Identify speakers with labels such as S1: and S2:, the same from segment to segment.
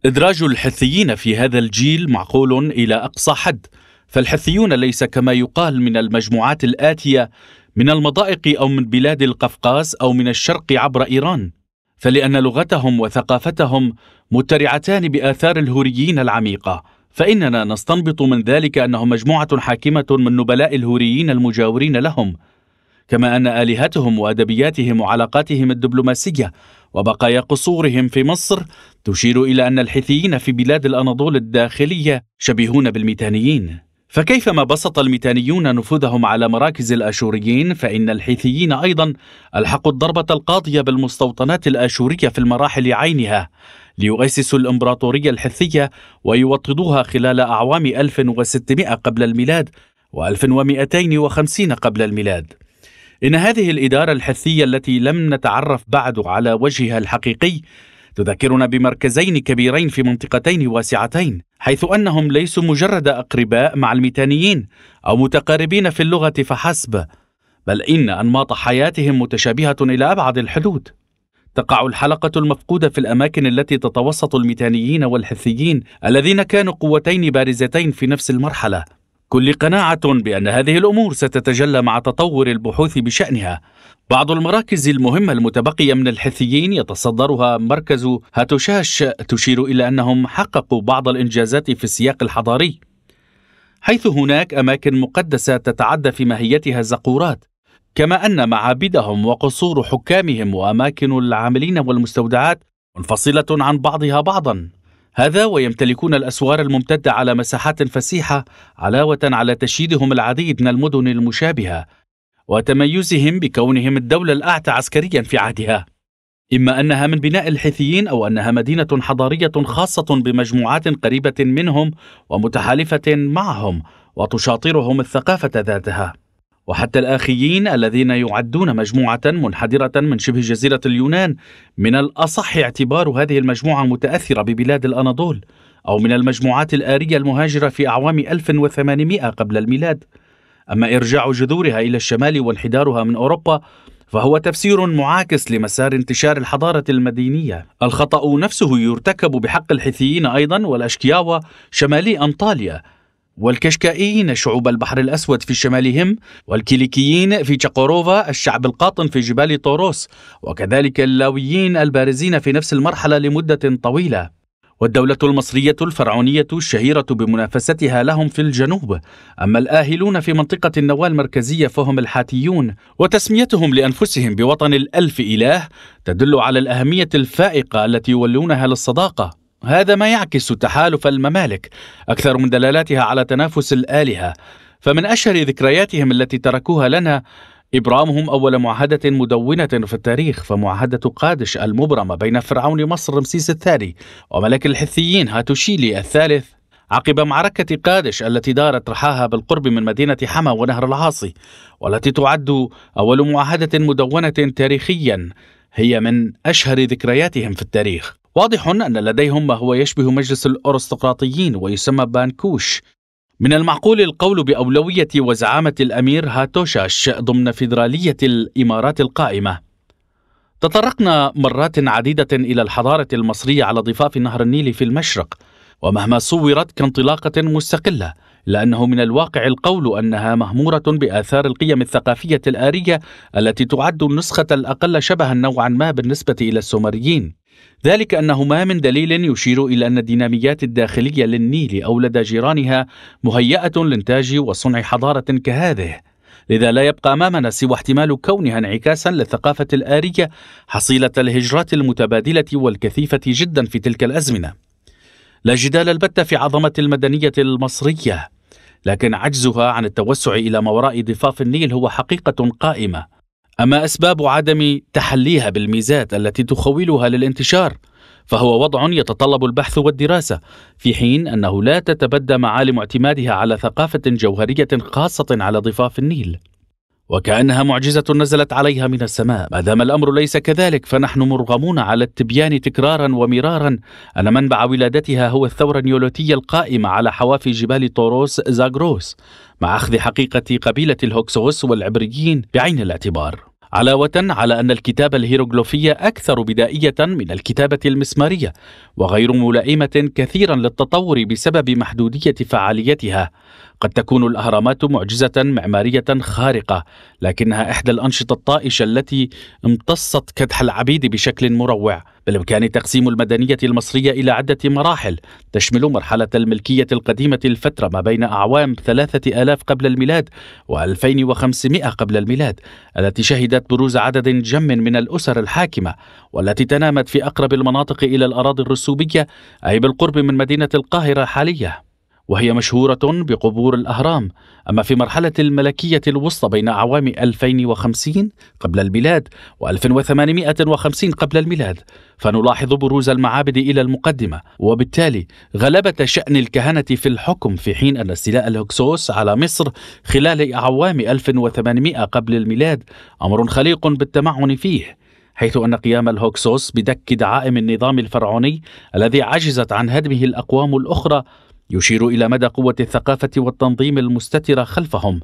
S1: إدراج الحثيين في هذا الجيل معقول إلى أقصى حد، فالحثيون ليس كما يقال من المجموعات الآتية من المضائق أو من بلاد القفقاز أو من الشرق عبر إيران، فلأن لغتهم وثقافتهم مترعتان بآثار الهوريين العميقة، فإننا نستنبط من ذلك أنهم مجموعة حاكمة من نبلاء الهوريين المجاورين لهم، كما أن آلهتهم وأدبياتهم وعلاقاتهم الدبلوماسية وبقايا قصورهم في مصر تشير إلى أن الحيثيين في بلاد الأناضول الداخلية شبيهون بالميتانيين. فكيفما بسط الميتانيون نفوذهم على مراكز الآشوريين، فإن الحيثيين أيضا ألحقوا الضربة القاضية بالمستوطنات الآشورية في المراحل عينها، ليؤسسوا الإمبراطورية الحثية ويوطدوها خلال أعوام 1600 قبل الميلاد و1250 قبل الميلاد. إن هذه الإدارة الحثية التي لم نتعرف بعد على وجهها الحقيقي تذكرنا بمركزين كبيرين في منطقتين واسعتين، حيث أنهم ليسوا مجرد أقرباء مع الميتانيين أو متقاربين في اللغة فحسب، بل إن أنماط حياتهم متشابهة إلى أبعد الحدود. تقع الحلقة المفقودة في الأماكن التي تتوسط الميتانيين والحثيين الذين كانوا قوتين بارزتين في نفس المرحلة. كل قناعة بأن هذه الأمور ستتجلى مع تطور البحوث بشأنها. بعض المراكز المهمة المتبقية من الحثيين يتصدرها مركز هاتوشاش تشير إلى أنهم حققوا بعض الإنجازات في السياق الحضاري، حيث هناك أماكن مقدسة تتعدى في ماهيتها الزقورات، كما أن معابدهم وقصور حكامهم وأماكن العاملين والمستودعات منفصلة عن بعضها بعضا. هذا ويمتلكون الأسوار الممتدة على مساحات فسيحة، علاوة على تشييدهم العديد من المدن المشابهة وتميزهم بكونهم الدولة الأعتى عسكريا في عهدها، إما أنها من بناء الحيثيين أو أنها مدينة حضارية خاصة بمجموعات قريبة منهم ومتحالفة معهم وتشاطرهم الثقافة ذاتها. وحتى الآخيين الذين يعدون مجموعة منحدرة من شبه جزيرة اليونان، من الأصح اعتبار هذه المجموعة متأثرة ببلاد الأناضول أو من المجموعات الآرية المهاجرة في أعوام 1800 قبل الميلاد. أما إرجاع جذورها إلى الشمال وانحدارها من أوروبا فهو تفسير معاكس لمسار انتشار الحضارة المدينية. الخطأ نفسه يرتكب بحق الحيثيين أيضا والأشكياوة شمالي أنطاليا، والكشكائيين شعوب البحر الأسود في شمالهم، والكيليكيين في تشاقوروفا الشعب القاطن في جبال طوروس، وكذلك اللاويين البارزين في نفس المرحلة لمدة طويلة. والدولة المصرية الفرعونية الشهيرة بمنافستها لهم في الجنوب. أما الآهلون في منطقة النواة المركزية فهم الحاتيون، وتسميتهم لأنفسهم بوطن الألف إله تدل على الأهمية الفائقة التي يولونها للصداقة. هذا ما يعكس تحالف الممالك أكثر من دلالاتها على تنافس الآلهة. فمن أشهر ذكرياتهم التي تركوها لنا إبرامهم أول معاهدة مدونة في التاريخ، فمعاهدة قادش المبرمة بين فرعون مصر رمسيس الثاني وملك الحثيين هاتوشيلي الثالث عقب معركة قادش التي دارت رحاها بالقرب من مدينة حما ونهر العاصي، والتي تعد أول معاهدة مدونة تاريخيا هي من أشهر ذكرياتهم في التاريخ. واضح أن لديهم ما هو يشبه مجلس الأرستقراطيين ويسمى بانكوش. من المعقول القول بأولوية وزعامة الأمير هاتوشاش ضمن فيدرالية الإمارات القائمة. تطرقنا مرات عديدة إلى الحضارة المصرية على ضفاف نهر النيل في المشرق، ومهما صورت كانطلاقة مستقلة، لأنه من الواقع القول أنها مهمورة بآثار القيم الثقافية الآرية التي تعد النسخة الأقل شبها نوعا ما بالنسبة إلى السومريين. ذلك أنه ما من دليل يشير إلى أن الديناميات الداخلية للنيل أو لدى جيرانها مهيئة لإنتاج وصنع حضارة كهذه، لذا لا يبقى أمامنا سوى احتمال كونها انعكاسا للثقافة الآرية حصيلة الهجرات المتبادلة والكثيفة جدا في تلك الأزمنة. لا جدال البتة في عظمة المدنية المصرية، لكن عجزها عن التوسع إلى ما وراء ضفاف النيل هو حقيقة قائمة. أما أسباب عدم تحليها بالميزات التي تخولها للانتشار فهو وضع يتطلب البحث والدراسة، في حين أنه لا تتبدى معالم اعتمادها على ثقافة جوهرية خاصة على ضفاف النيل، وكأنها معجزة نزلت عليها من السماء. ما دام الأمر ليس كذلك فنحن مرغمون على التبيان تكرارا ومرارا أن منبع ولادتها هو الثورة النيوليتية القائمة على حوافي جبال طوروس زاغروس، مع أخذ حقيقة قبيلة الهوكسوس والعبريين بعين الاعتبار. علاوة على أن الكتابة الهيروغليفية أكثر بدائية من الكتابة المسمارية وغير ملائمة كثيرا للتطور بسبب محدودية فعاليتها. قد تكون الأهرامات معجزة معمارية خارقة، لكنها إحدى الأنشطة الطائشة التي امتصت كدح العبيد بشكل مروع. بالإمكان تقسيم المدنية المصرية إلى عدة مراحل تشمل مرحلة الملكية القديمة الفترة ما بين أعوام 3000 قبل الميلاد و2500 قبل الميلاد، التي شهدت بروز عدد جم من الأسر الحاكمة، والتي تنامت في أقرب المناطق إلى الأراضي الرسوبية، أي بالقرب من مدينة القاهرة الحالية، وهي مشهورة بقبور الأهرام. أما في مرحلة الملكية الوسطى بين أعوام 2050 قبل الميلاد و1850 قبل الميلاد، فنلاحظ بروز المعابد إلى المقدمة، وبالتالي غلبة شأن الكهنة في الحكم، في حين أن استيلاء الهكسوس على مصر خلال أعوام 1800 قبل الميلاد أمر خليق بالتمعن فيه، حيث أن قيام الهكسوس بدك دعائم النظام الفرعوني الذي عجزت عن هدمه الأقوام الأخرى يشير إلى مدى قوة الثقافة والتنظيم المستترة خلفهم،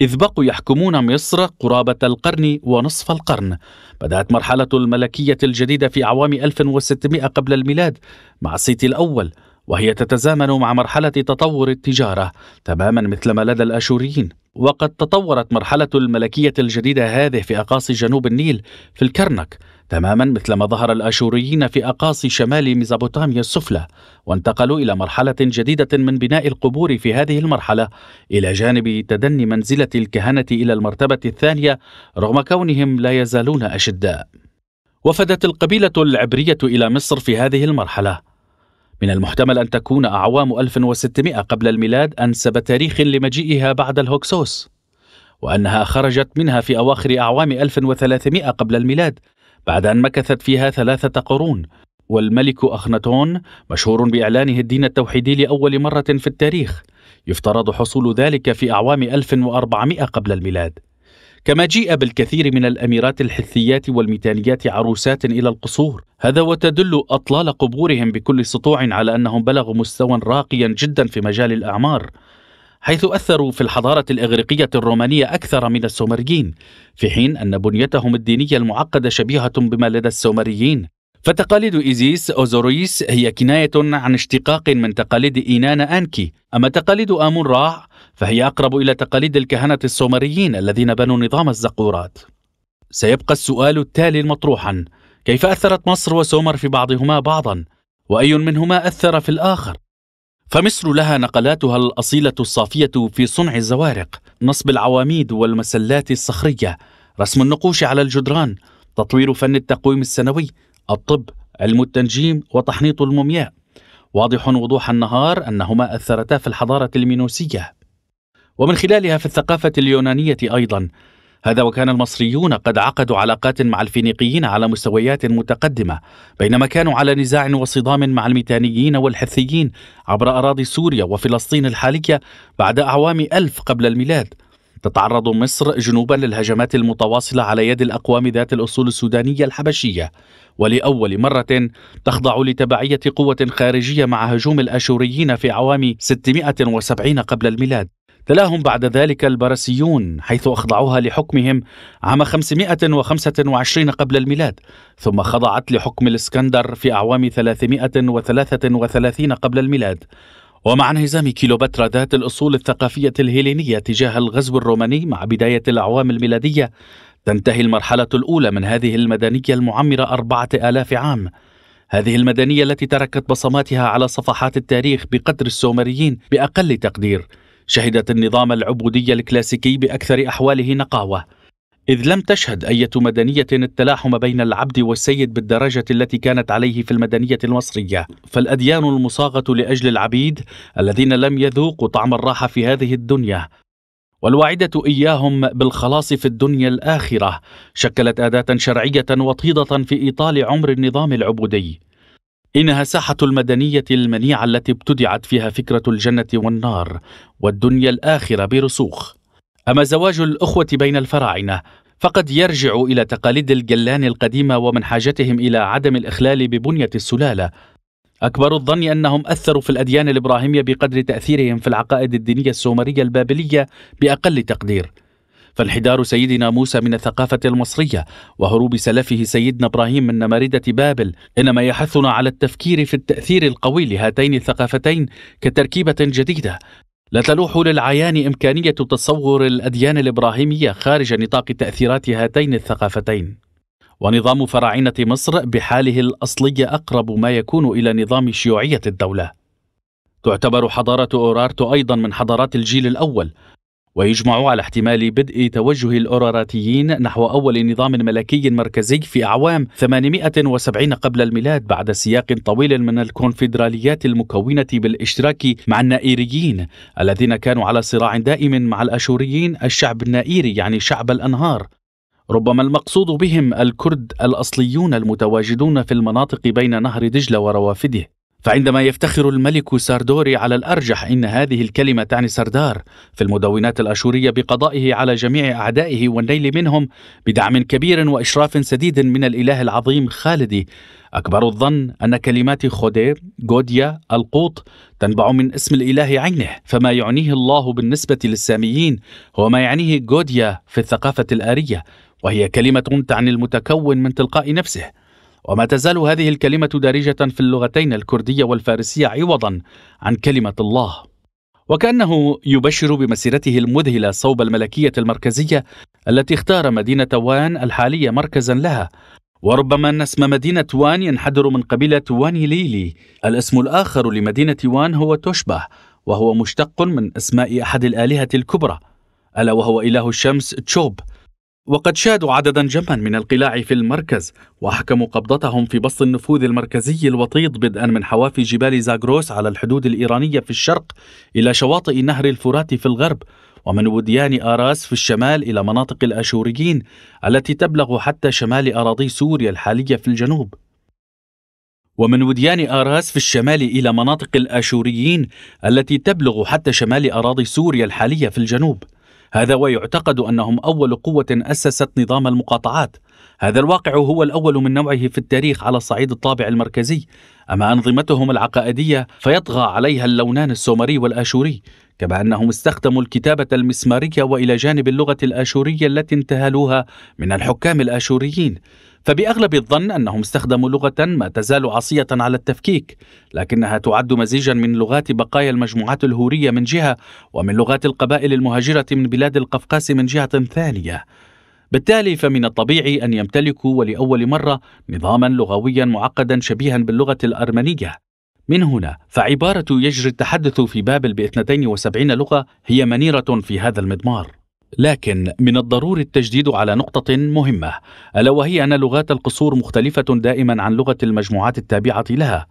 S1: إذ بقوا يحكمون مصر قرابة القرن ونصف القرن. بدأت مرحلة الملكية الجديدة في أعوام 1600 قبل الميلاد مع سيتي الأول، وهي تتزامن مع مرحلة تطور التجارة تماما مثل ما لدى الآشوريين. وقد تطورت مرحلة الملكية الجديدة هذه في أقاصي جنوب النيل في الكرنك تماما مثل ما ظهر الآشوريين في أقاصي شمال ميزوبوتاميا السفلى، وانتقلوا إلى مرحلة جديدة من بناء القبور في هذه المرحلة، إلى جانب تدني منزلة الكهنة إلى المرتبة الثانية رغم كونهم لا يزالون أشداء. وفدت القبيلة العبرية إلى مصر في هذه المرحلة. من المحتمل أن تكون أعوام 1600 قبل الميلاد أنسب تاريخ لمجيئها بعد الهكسوس، وأنها خرجت منها في أواخر أعوام 1300 قبل الميلاد بعد أن مكثت فيها 3 قرون. والملك أخناتون مشهور بإعلانه الدين التوحيدي لأول مرة في التاريخ، يفترض حصول ذلك في أعوام 1400 قبل الميلاد. كما جيء بالكثير من الأميرات الحثيات والميتانيات عروسات إلى القصور، هذا وتدل أطلال قبورهم بكل سطوع على أنهم بلغوا مستوى راقيا جدا في مجال الأعمار، حيث أثروا في الحضارة الإغريقية الرومانية أكثر من السومريين، في حين أن بنيتهم الدينية المعقدة شبيهة بما لدى السومريين. فتقاليد إيزيس أوزوريس هي كناية عن اشتقاق من تقاليد إينانا أنكي، أما تقاليد آمون را فهي أقرب إلى تقاليد الكهنة السومريين الذين بنوا نظام الزقورات. سيبقى السؤال التالي مطروحا: كيف أثرت مصر وسومر في بعضهما بعضا؟ وأي منهما أثر في الآخر؟ فمصر لها نقلاتها الأصيلة الصافية في صنع الزوارق، نصب العواميد والمسلات الصخرية، رسم النقوش على الجدران، تطوير فن التقويم السنوي، الطب، علم التنجيم، وتحنيط المومياء. واضح وضوح النهار أنهما أثرتا في الحضارة المينوسية، ومن خلالها في الثقافة اليونانية أيضا. هذا وكان المصريون قد عقدوا علاقات مع الفينيقيين على مستويات متقدمة، بينما كانوا على نزاع وصدام مع الميتانيين والحثيين عبر أراضي سوريا وفلسطين الحالية بعد أعوام 1000 قبل الميلاد. تتعرض مصر جنوبا للهجمات المتواصلة على يد الأقوام ذات الأصول السودانية الحبشية، ولأول مرة تخضع لتبعية قوة خارجية مع هجوم الآشوريين في أعوام 670 قبل الميلاد. تلاهم بعد ذلك البرسيون حيث أخضعوها لحكمهم عام 525 قبل الميلاد، ثم خضعت لحكم الإسكندر في أعوام 333 قبل الميلاد. ومع انهزام كيلوباترا ذات الأصول الثقافية الهيلينية تجاه الغزو الروماني مع بداية الأعوام الميلادية، تنتهي المرحلة الأولى من هذه المدنية المعمرة 4000 عام. هذه المدنية التي تركت بصماتها على صفحات التاريخ بقدر السومريين بأقل تقدير، شهدت النظام العبودي الكلاسيكي بأكثر أحواله نقاوة، إذ لم تشهد أي مدنية التلاحم بين العبد والسيد بالدرجة التي كانت عليه في المدنية المصرية. فالأديان المصاغة لأجل العبيد الذين لم يذوقوا طعم الراحة في هذه الدنيا والوعدة إياهم بالخلاص في الدنيا الآخرة شكلت أداة شرعية وطيدة في إيطال عمر النظام العبودي. إنها ساحة المدنية المنيعة التي ابتدعت فيها فكرة الجنة والنار والدنيا الآخرة برسوخ. أما زواج الأخوة بين الفراعنة فقد يرجع إلى تقاليد الجلان القديمة ومن حاجتهم إلى عدم الإخلال ببنية السلالة. أكبر الظن أنهم أثروا في الأديان الإبراهيمية بقدر تأثيرهم في العقائد الدينية السومرية البابلية بأقل تقدير، فانحدار سيدنا موسى من الثقافة المصرية وهروب سلفه سيدنا إبراهيم من نماردة بابل إنما يحثنا على التفكير في التأثير القوي لهاتين الثقافتين كتركيبة جديدة لا تلوح للعيان إمكانية تصور الأديان الإبراهيمية خارج نطاق تأثيرات هاتين الثقافتين. ونظام فراعنة مصر بحاله الأصلي أقرب ما يكون إلى نظام شيوعية الدولة. تعتبر حضارة أورارتو أيضا من حضارات الجيل الأول، ويجمع على احتمال بدء توجه الأوراراتيين نحو أول نظام ملكي مركزي في أعوام 870 قبل الميلاد بعد سياق طويل من الكونفدراليات المكونة بالاشتراك مع النائيريين الذين كانوا على صراع دائم مع الأشوريين الشعب النائيري يعني شعب الأنهار، ربما المقصود بهم الكرد الأصليون المتواجدون في المناطق بين نهر دجلة وروافده. فعندما يفتخر الملك ساردوري على الأرجح إن هذه الكلمة تعني سردار في المدونات الأشورية بقضائه على جميع أعدائه والنيل منهم بدعم كبير وإشراف سديد من الإله العظيم خالدي، أكبر الظن أن كلمات خودي، غوديا، القوط تنبع من اسم الإله عينه، فما يعنيه الله بالنسبة للساميين هو ما يعنيه غوديا في الثقافة الآرية، وهي كلمة تعني المتكون من تلقاء نفسه. وما تزال هذه الكلمة دارجة في اللغتين الكردية والفارسية عوضا عن كلمة الله، وكأنه يبشر بمسيرته المذهلة صوب الملكية المركزية التي اختار مدينة وان الحالية مركزا لها. وربما أن اسم مدينة وان ينحدر من قبيلة واني ليلي. الاسم الآخر لمدينة وان هو توشبه، وهو مشتق من اسماء أحد الآلهة الكبرى ألا وهو إله الشمس تشوب. وقد شادوا عددا جما من القلاع في المركز وحكموا قبضتهم في بسط النفوذ المركزي الوطيد بدءا من حوافي جبال زاغروس على الحدود الإيرانية في الشرق إلى شواطئ نهر الفرات في الغرب، ومن وديان آراس في الشمال إلى مناطق الآشوريين التي تبلغ حتى شمال أراضي سوريا الحالية في الجنوب. ومن وديان آراس في الشمال إلى مناطق الآشوريين التي تبلغ حتى شمال أراضي سوريا الحالية في الجنوب. هذا ويعتقد أنهم أول قوة أسست نظام المقاطعات. هذا الواقع هو الأول من نوعه في التاريخ على الصعيد الطابع المركزي. أما أنظمتهم العقائدية فيطغى عليها اللونان السومري والآشوري، كما أنهم استخدموا الكتابة المسمارية وإلى جانب اللغة الآشورية التي انتهلوها من الحكام الآشوريين. فبأغلب الظن أنهم استخدموا لغة ما تزال عصية على التفكيك، لكنها تعد مزيجا من لغات بقايا المجموعات الهورية من جهة ومن لغات القبائل المهاجرة من بلاد القفقاس من جهة ثانية. بالتالي فمن الطبيعي أن يمتلكوا ولأول مرة نظاما لغويا معقدا شبيها باللغة الأرمنية. من هنا فعبارة يجري التحدث في بابل ب72 لغة هي منيرة في هذا المضمار. لكن من الضروري التجديد على نقطة مهمة، ألا وهي أن لغات القصور مختلفة دائما عن لغة المجموعات التابعة لها.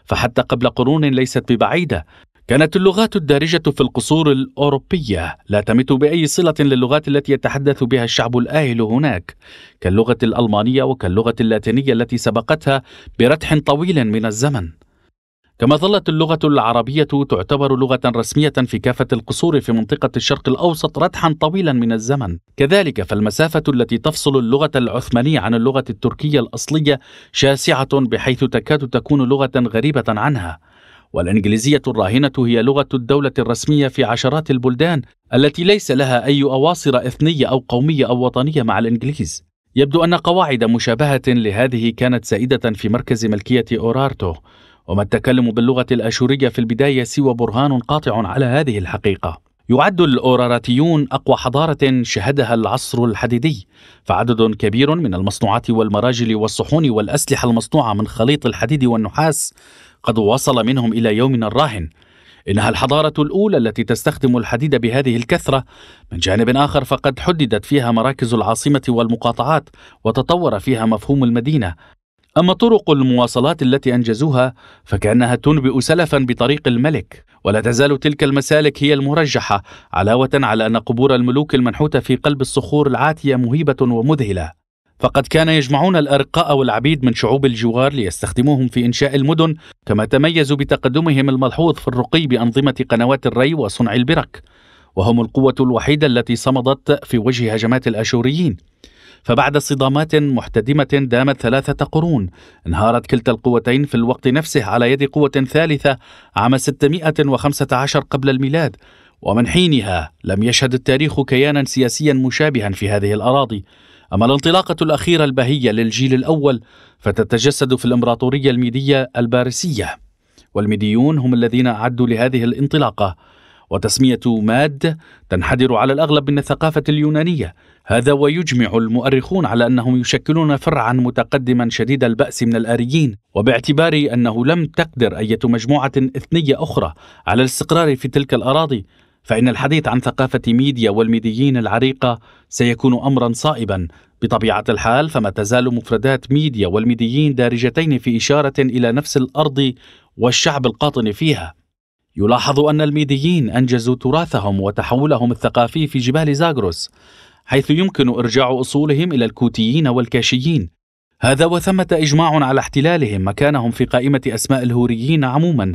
S1: فحتى قبل قرون ليست ببعيدة كانت اللغات الدارجة في القصور الأوروبية لا تمت بأي صلة للغات التي يتحدث بها الشعب الآهل هناك، كاللغة الألمانية وكاللغة اللاتينية التي سبقتها برتح طويل من الزمن. كما ظلت اللغة العربية تعتبر لغة رسمية في كافة القصور في منطقة الشرق الأوسط ردحا طويلا من الزمن، كذلك فالمسافة التي تفصل اللغة العثمانية عن اللغة التركية الأصلية شاسعة بحيث تكاد تكون لغة غريبة عنها. والإنجليزية الراهنة هي لغة الدولة الرسمية في عشرات البلدان التي ليس لها أي أواصر إثنية أو قومية أو وطنية مع الإنجليز. يبدو أن قواعد مشابهة لهذه كانت سائدة في مركز ملكية أورارتو، وما التكلم باللغة الآشورية في البداية سوى برهان قاطع على هذه الحقيقة. يعد الأوراراتيون أقوى حضارة شهدها العصر الحديدي، فعدد كبير من المصنوعات والمراجل والصحون والأسلحة المصنوعة من خليط الحديد والنحاس قد وصل منهم إلى يومنا الراهن. إنها الحضارة الأولى التي تستخدم الحديد بهذه الكثرة. من جانب آخر فقد حددت فيها مراكز العاصمة والمقاطعات وتطور فيها مفهوم المدينة. أما طرق المواصلات التي أنجزوها فكأنها تنبئ سلفا بطريق الملك، ولا تزال تلك المسالك هي المرجحة، علاوة على أن قبور الملوك المنحوتة في قلب الصخور العاتية مهيبة ومذهلة. فقد كان يجمعون الأرقاء والعبيد من شعوب الجوار ليستخدموهم في إنشاء المدن، كما تميزوا بتقدمهم الملحوظ في الرقي بأنظمة قنوات الري وصنع البرك، وهم القوة الوحيدة التي صمدت في وجه هجمات الآشوريين. فبعد صدامات محتدمة دامت 3 قرون انهارت كلتا القوتين في الوقت نفسه على يد قوة ثالثة عام 615 قبل الميلاد، ومن حينها لم يشهد التاريخ كيانا سياسيا مشابها في هذه الأراضي. أما الانطلاقة الأخيرة البهية للجيل الأول فتتجسد في الإمبراطورية الميدية البارسية، والميديون هم الذين أعدوا لهذه الانطلاقة. وتسمية ماد تنحدر على الأغلب من الثقافة اليونانية، هذا ويجمع المؤرخون على أنهم يشكلون فرعا متقدما شديد البأس من الآريين، وباعتبار أنه لم تقدر أي مجموعة إثنية أخرى على الاستقرار في تلك الأراضي، فإن الحديث عن ثقافة ميديا والميديين العريقة سيكون أمرا صائبا. بطبيعة الحال فما تزال مفردات ميديا والميديين دارجتين في إشارة إلى نفس الأرض والشعب القاطن فيها. يلاحظ أن الميديين أنجزوا تراثهم وتحولهم الثقافي في جبال زاغروس، حيث يمكن إرجاع أصولهم إلى الكوتيين والكاشيين، هذا وثمة إجماع على احتلالهم مكانهم في قائمة أسماء الهوريين عموما.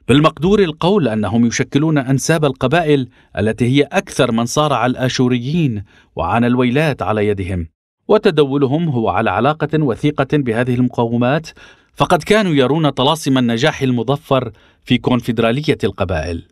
S1: بالمقدور القول أنهم يشكلون أنساب القبائل التي هي أكثر من صارع الآشوريين وعانى الويلات على يدهم، وتدولهم هو على علاقة وثيقة بهذه المقومات، فقد كانوا يرون طلاسم النجاح المظفر في كونفدرالية القبائل.